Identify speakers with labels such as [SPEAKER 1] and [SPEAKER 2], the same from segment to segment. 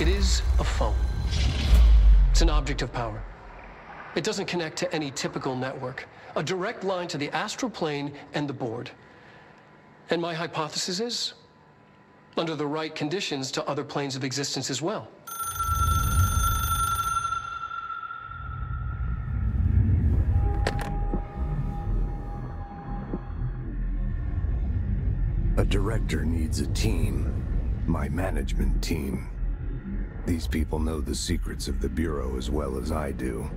[SPEAKER 1] It is a phone. It's an object of power. It doesn't connect to any typical network. A direct line to the astral plane and the board. And my hypothesis is, under the right conditions, to other planes of existence as well.
[SPEAKER 2] A director needs a team. My management team. These people know the secrets of the Bureau as well as I do.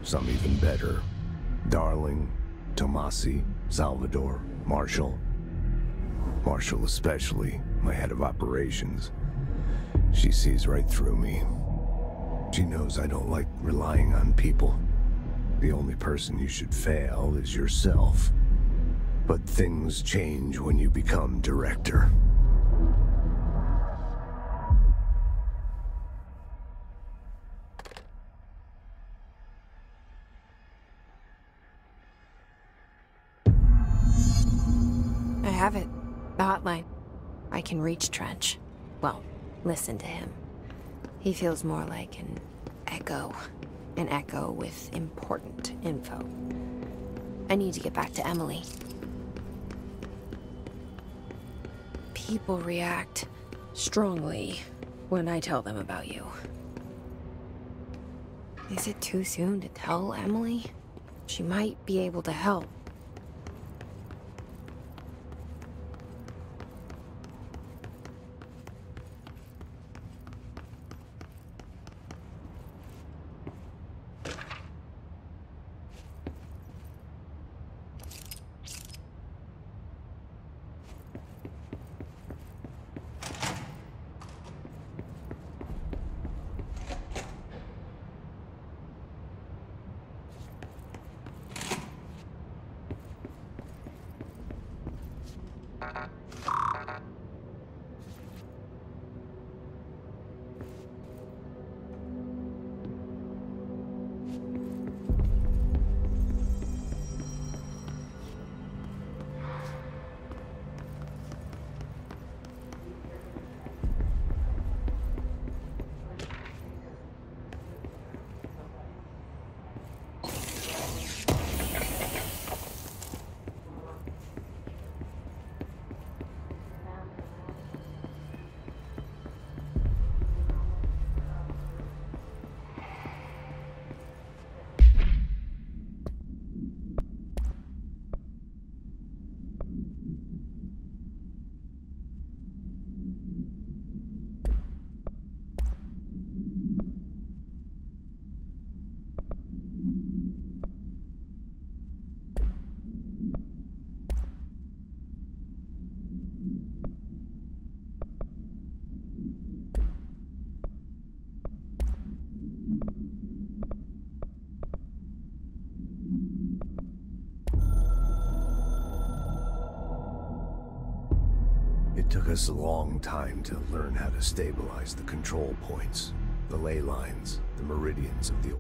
[SPEAKER 2] Some even better. Darling, Tomasi, Salvador, Marshall. Marshall especially, my head of operations. She sees right through me. She knows I don't like relying on people. The only person you should fail is yourself. But things change when you become director.
[SPEAKER 3] I have it. The hotline. I can reach Trench. Well, listen to him. He feels more like an echo. An echo with important info. I need to get back to Emily. People react strongly when I tell them about you. Is it too soon to tell Emily? She might be able to help.
[SPEAKER 2] Took us a long time to learn how to stabilize the control points, the ley lines, the meridians of the...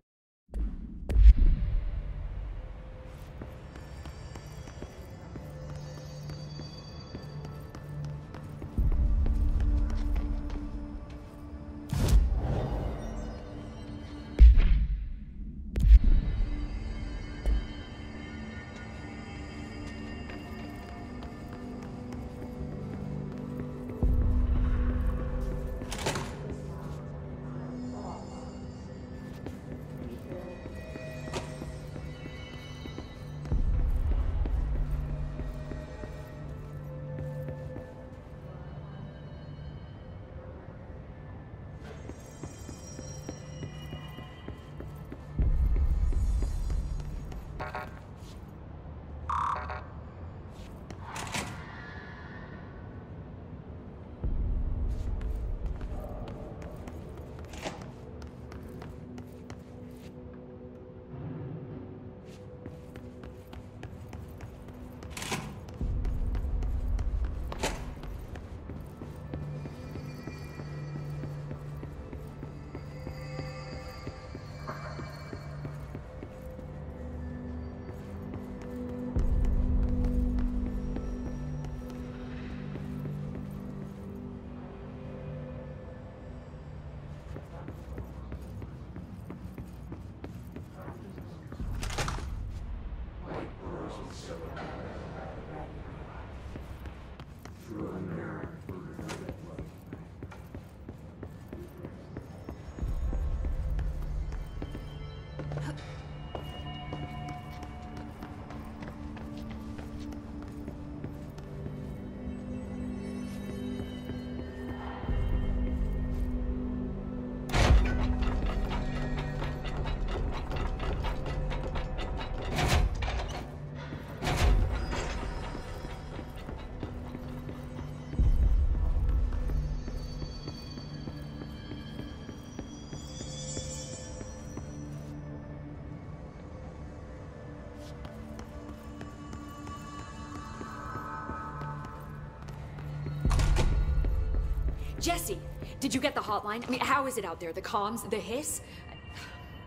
[SPEAKER 4] Jesse, did you get the hotline? I mean, how is it out there? The comms, the hiss?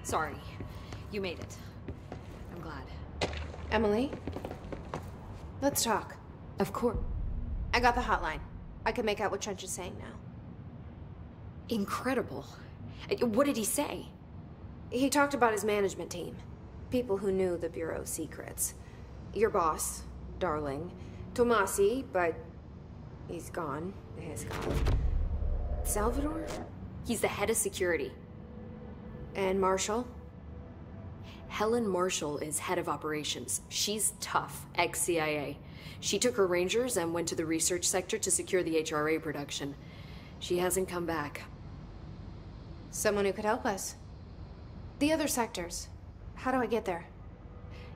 [SPEAKER 4] Sorry, you made it. I'm glad.
[SPEAKER 3] Emily? Let's talk.
[SPEAKER 4] Of course.
[SPEAKER 3] I got the hotline. I can make out what Trench is saying now.
[SPEAKER 4] Incredible. What did he say?
[SPEAKER 3] He talked about his management team. People who knew the Bureau's secrets. Your boss, Darling. Tomasi, but he's gone. He's gone. Salvador?
[SPEAKER 4] He's the head of security.
[SPEAKER 3] And Marshall?
[SPEAKER 4] Helen Marshall is head of operations. She's tough, ex-CIA. She took her Rangers and went to the research sector to secure the HRA production. She hasn't come back.
[SPEAKER 3] Someone who could help us. The other sectors. How do I get there?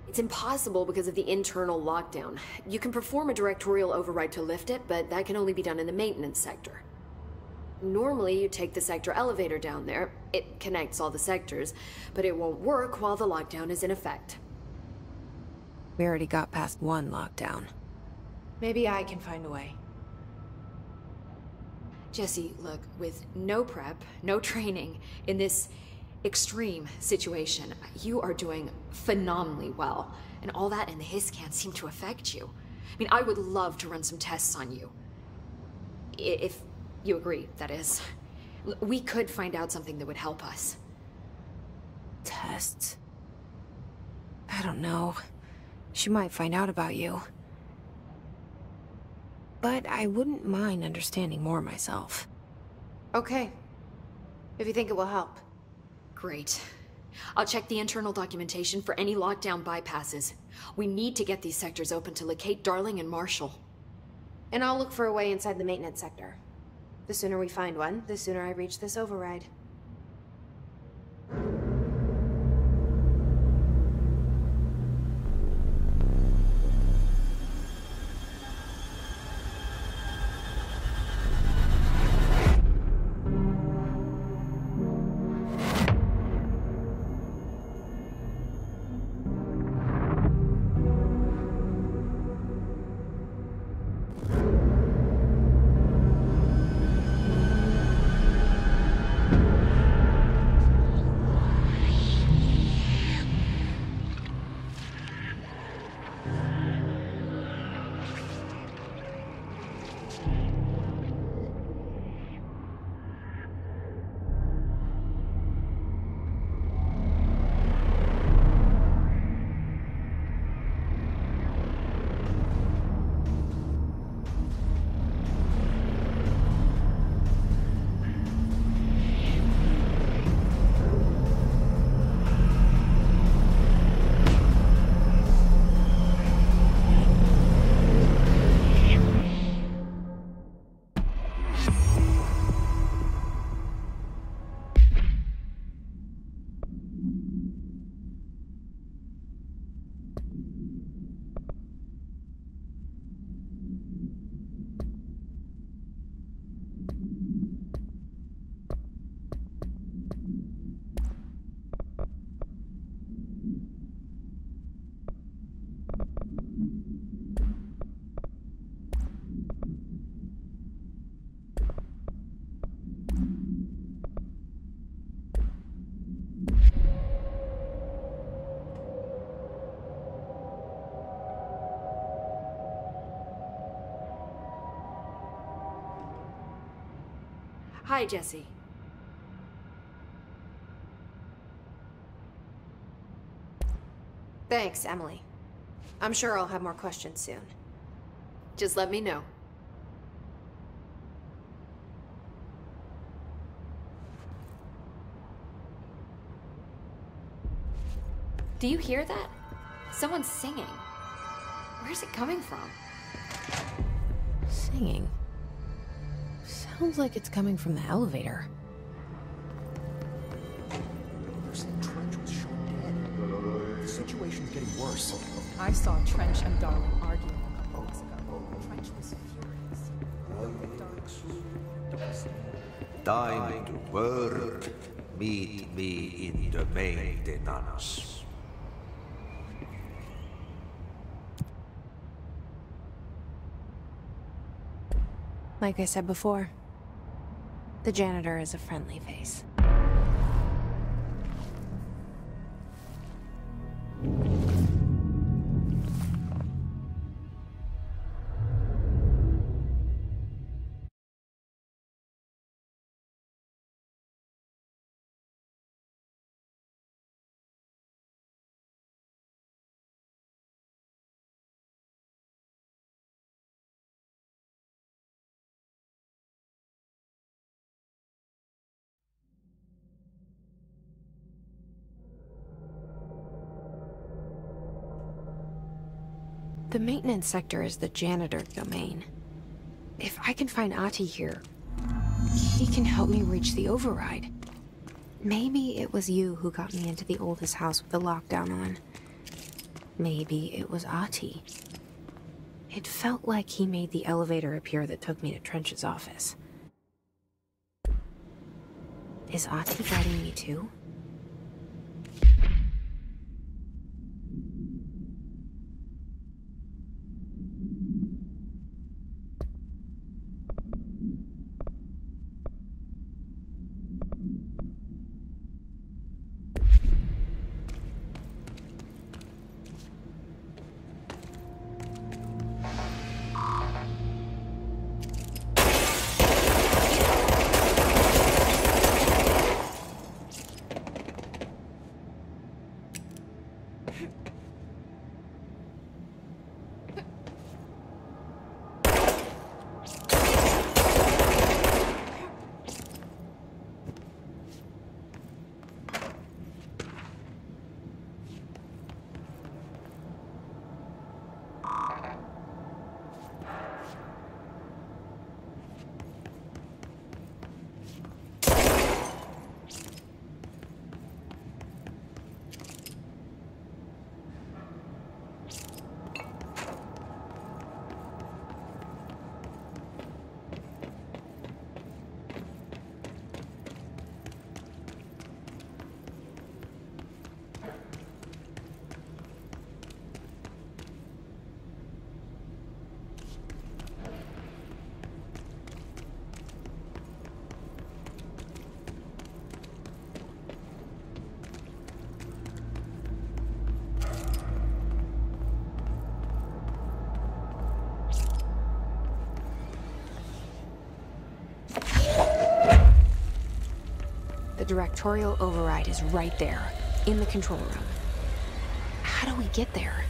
[SPEAKER 4] It's impossible because of the internal lockdown. You can perform a directorial override to lift it, but that can only be done in the maintenance sector. Normally, you take the sector elevator down there. It connects all the sectors, but it won't work while the lockdown is in effect.
[SPEAKER 3] We already got past one lockdown. Maybe I can find a way.
[SPEAKER 4] Jesse, look, with no prep, no training, in this extreme situation, you are doing phenomenally well. And all that and the hiss can't seem to affect you. I mean, I would love to run some tests on you. If you agree, that is. We could find out something that would help us.
[SPEAKER 3] Tests? I don't know. She might find out about you. But I wouldn't mind understanding more myself. Okay. If you think it will help.
[SPEAKER 4] Great. I'll check the internal documentation for any lockdown bypasses. We need to get these sectors open to locate Darling and Marshall.
[SPEAKER 3] And I'll look for a way inside the maintenance sector. The sooner we find one, the sooner I reach this override.
[SPEAKER 4] Hi, Jesse.
[SPEAKER 3] Thanks, Emily. I'm sure I'll have more questions soon.
[SPEAKER 4] Just let me know. Do you hear that? Someone's singing. Where's it coming from?
[SPEAKER 3] Singing? Sounds like it's coming from the elevator.
[SPEAKER 5] Trench was shot dead. The situation's getting worse.
[SPEAKER 6] I saw Trench and Darling arguing a couple weeks ago. Trench was furious.
[SPEAKER 7] Time to work. Meet me in the maintenance.
[SPEAKER 3] Like I said before, the janitor is a friendly face. The maintenance sector is the janitor domain. If I can find Ahti here, he can help me reach the override. Maybe it was you who got me into the oldest house with the lockdown on. Maybe it was Ahti. It felt like he made the elevator appear that took me to Trench's office. Is Ahti guiding me too? The directorial override is right there, in the control room. How do we get there?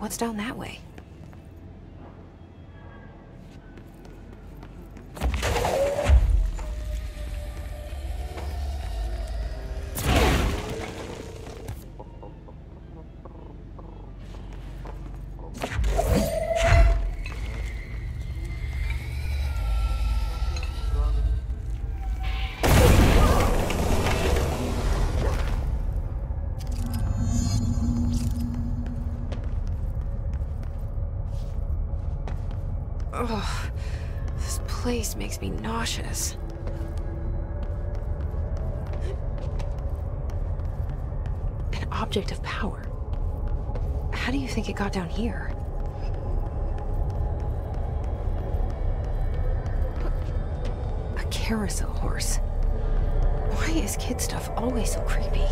[SPEAKER 3] What's down that way? Ugh, this place makes me nauseous. An object of power. How do you think it got down here? A carousel horse. Why is kid stuff always so creepy?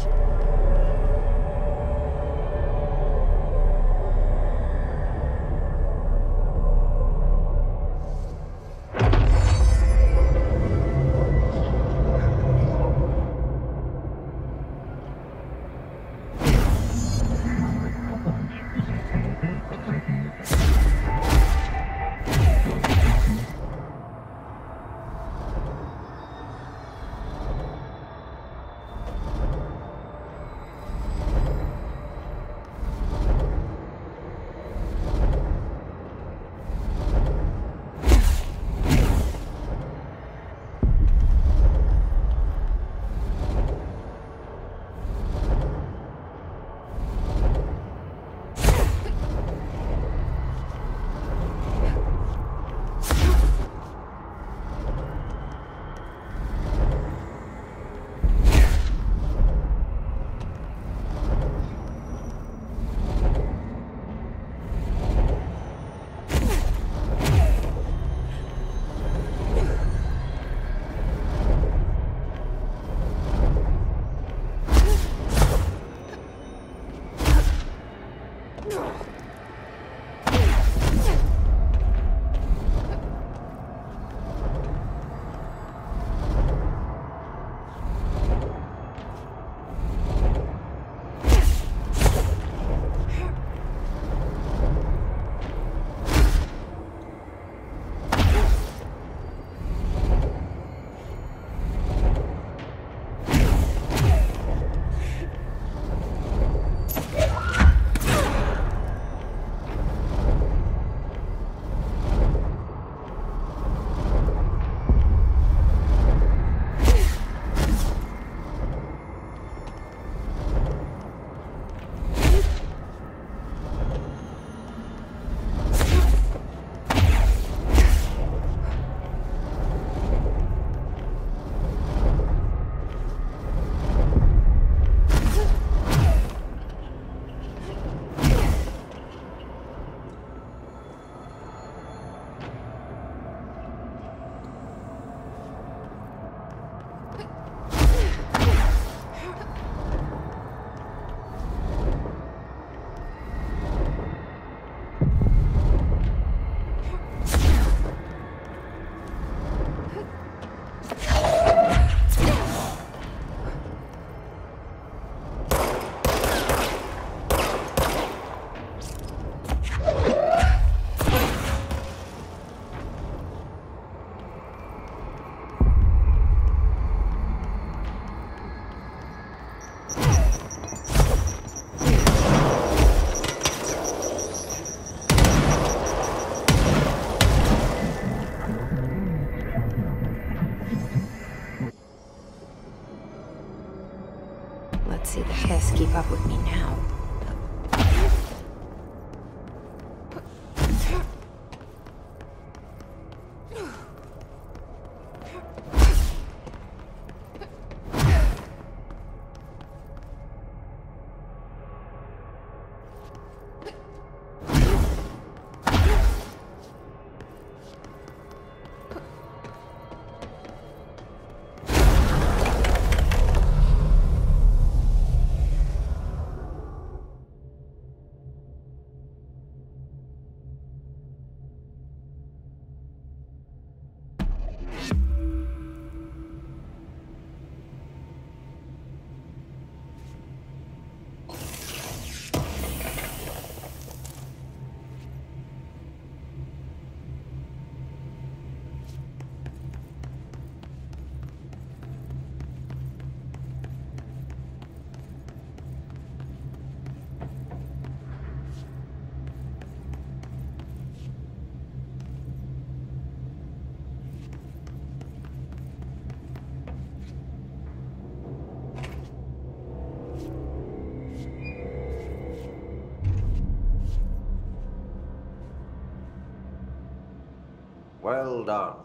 [SPEAKER 7] Well done.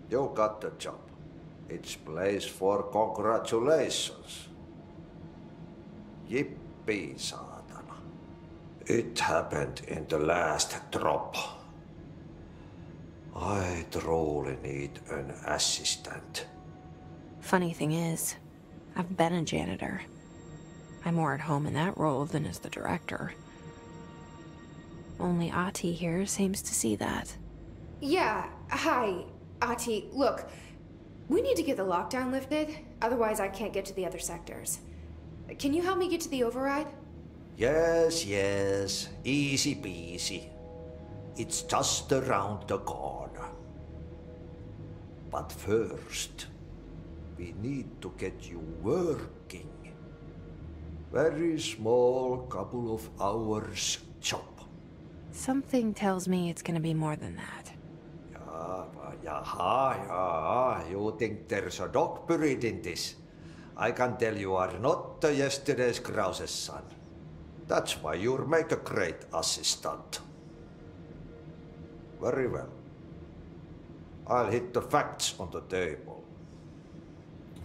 [SPEAKER 7] You got the job. It's place for congratulations. Yippee, saatana. It happened in the last drop. I truly need an assistant.
[SPEAKER 3] Funny thing is, I've been a janitor. I'm more at home in that role than as the director. Only Ahti here seems to see that.
[SPEAKER 8] Yeah, hi, Ahti. Look, we need to get the lockdown lifted, otherwise I can't get to the other sectors. Can you help me get to the override?
[SPEAKER 7] Yes, yes. Easy peasy. It's just around the corner. But first, we need to get you working. Very small, couple of hours job.
[SPEAKER 3] Something tells me it's gonna be more than that.
[SPEAKER 7] Yeah. You think there's a dog buried in this? I can tell you are not the yesterday's Krause's son. That's why you'll make a great assistant. Very well. I'll hit the facts on the table.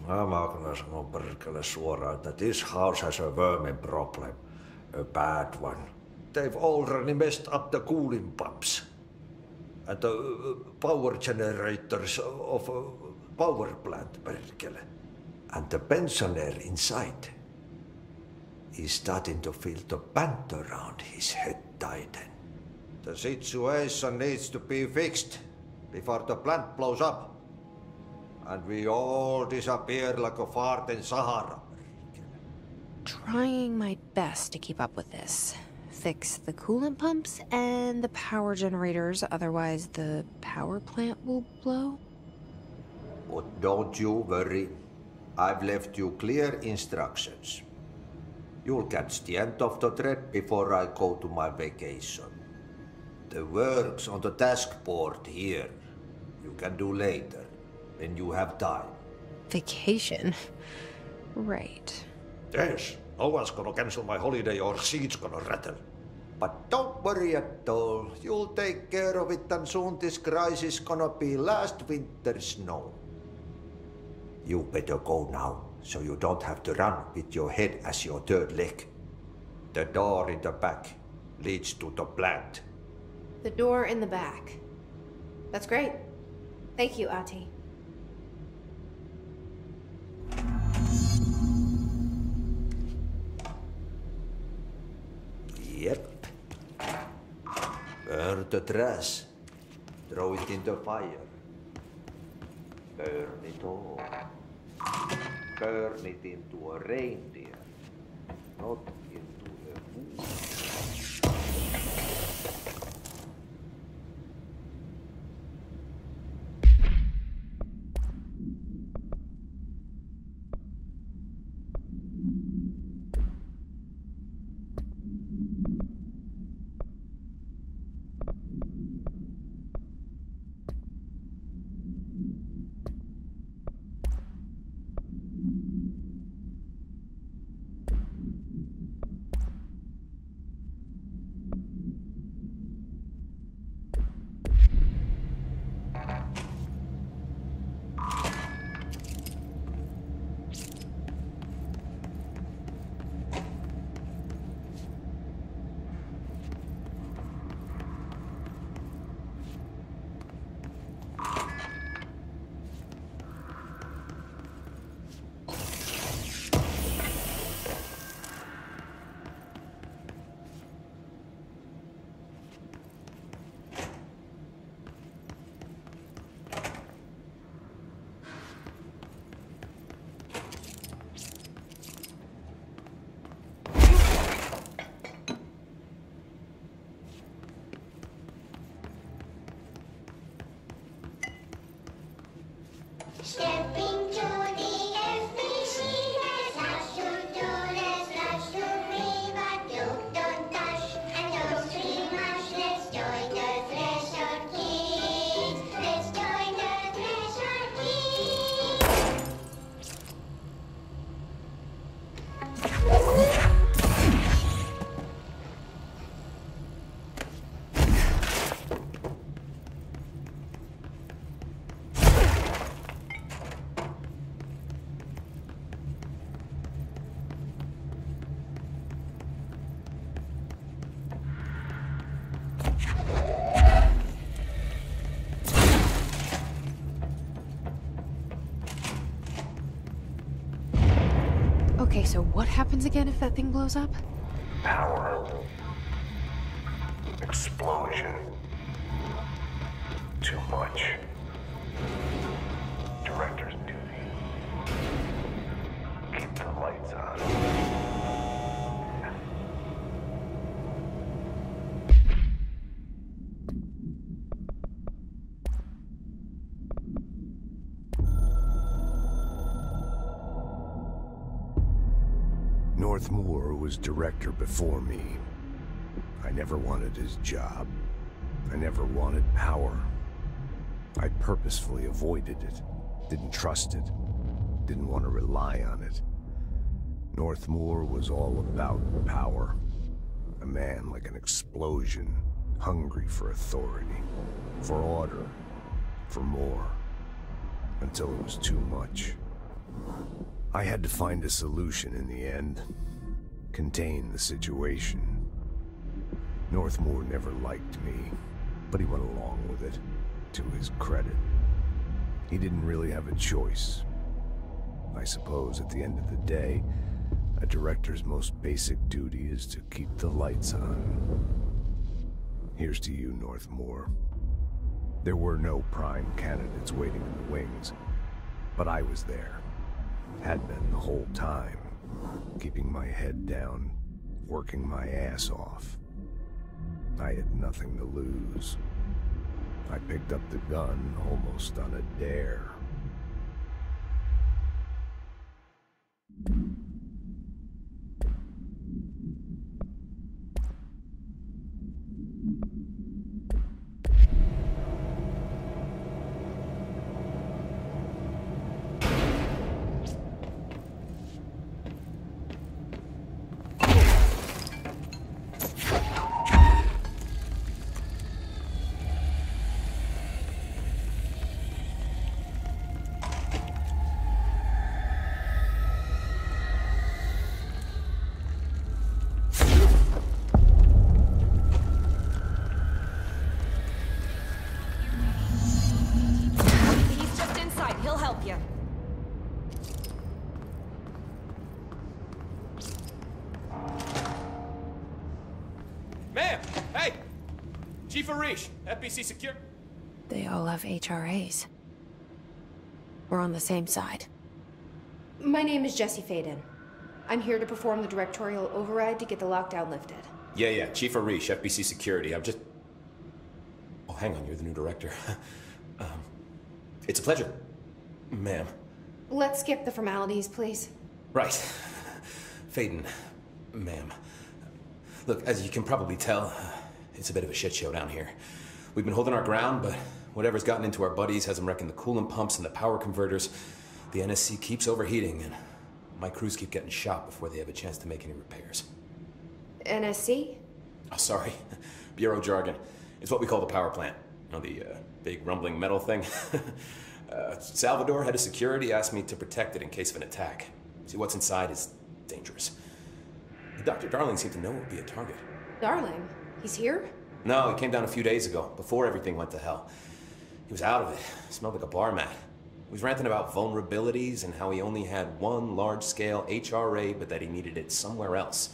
[SPEAKER 7] Mä kyllä sanon perkele suoraan, että this house has a vermin problem. A bad one. They've already messed up the cooling pumps. And the power generators of a power plant, perkele. And the pensioner inside is starting to feel the band around his head tighten. The situation needs to be fixed before the plant blows up. And we all disappear like a fart in Sahara.
[SPEAKER 3] Trying my best to keep up with this. Fix the coolant pumps and the power generators, otherwise the power plant will blow.
[SPEAKER 7] But don't you worry. I've left you clear instructions. You'll catch the end of the thread before I go to my vacation. The work's on the task board here. You can do later, when you have time.
[SPEAKER 3] Vacation? Right.
[SPEAKER 7] Yes, no one's gonna cancel my holiday or seat's gonna rattle. But don't worry at all. You'll take care of it and soon this crisis gonna be last winter's snow. You better go now, so you don't have to run with your head as your third leg. The door in the back leads to the plant.
[SPEAKER 8] The door in the back. That's great. Thank you, Ahti.
[SPEAKER 7] Yep. Burn the trash. Throw it in the fire. Burn it all. Burn it into a reindeer, not into a fool.
[SPEAKER 3] Okay, so what happens again if that thing blows up?
[SPEAKER 2] Power. Explosion. Too much. Director's duty. Keep the lights on. Northmoor was director before me. I never wanted his job. I never wanted power. I purposefully avoided it. Didn't trust it. Didn't want to rely on it. Northmoor was all about power. A man like an explosion, hungry for authority, for order, for more, until it was too much. I had to find a solution in the end. Contain the situation. Northmoor never liked me, but he went along with it, to his credit. He didn't really have a choice. I suppose at the end of the day, a director's most basic duty is to keep the lights on. Here's to you, Northmoor. There were no prime candidates waiting in the wings, but I was there. Had been the whole time, keeping my head down, working my ass off. I had nothing to lose. I picked up the gun almost on a dare.
[SPEAKER 9] FBC secure?
[SPEAKER 3] They all have HRAs. We're on the same side.
[SPEAKER 8] My name is Jesse Faden. I'm here to perform the directorial override to get the lockdown lifted.
[SPEAKER 9] Yeah, Chief Arish, FBC security. I'm just... Oh, hang on, you're the new director. It's a pleasure, ma'am.
[SPEAKER 8] Let's skip the formalities, please.
[SPEAKER 9] Right. Faden, ma'am. Look, as you can probably tell, it's a bit of a shit show down here. We've been holding our ground, but whatever's gotten into our buddies has them wrecking the coolant pumps and the power converters. The NSC keeps overheating, and my crews keep getting shot before they have a chance to make any repairs.
[SPEAKER 8] NSC?
[SPEAKER 9] Oh, sorry. Bureau jargon. It's what we call the power plant. You know, the big rumbling metal thing? Salvador, head of security, asked me to protect it in case of an attack. See, what's inside is dangerous. Dr. Darling seemed to know it would be a target.
[SPEAKER 8] Darling? He's here?
[SPEAKER 9] No, he came down a few days ago, before everything went to hell. He was out of it. Smelled like a bar mat. He was ranting about vulnerabilities and how he only had one large-scale HRA, but that he needed it somewhere else.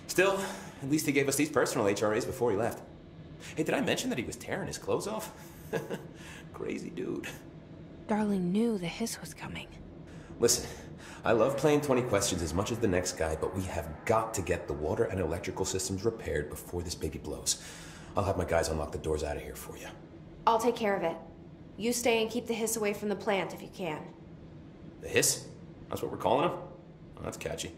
[SPEAKER 9] Still, at least he gave us these personal HRAs before he left. Hey, did I mention that he was tearing his clothes off? Crazy dude.
[SPEAKER 3] Darling knew the hiss was coming.
[SPEAKER 9] Listen, I love playing 20 questions as much as the next guy, but we have got to get the water and electrical systems repaired before this baby blows. I'll have my guys unlock the doors out of here for you.
[SPEAKER 8] I'll take care of it. You stay and keep the hiss away from the plant if you can.
[SPEAKER 9] The hiss? That's what we're calling him? Oh, that's catchy.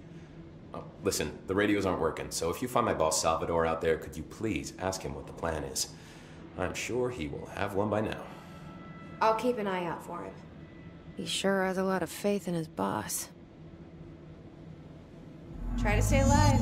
[SPEAKER 9] Oh, listen, the radios aren't working, so if you find my boss Salvador out there, could you please ask him what the plan is? I'm sure he will have one by now.
[SPEAKER 8] I'll keep an eye out for him.
[SPEAKER 3] He sure has a lot of faith in his boss.
[SPEAKER 8] Try to stay alive.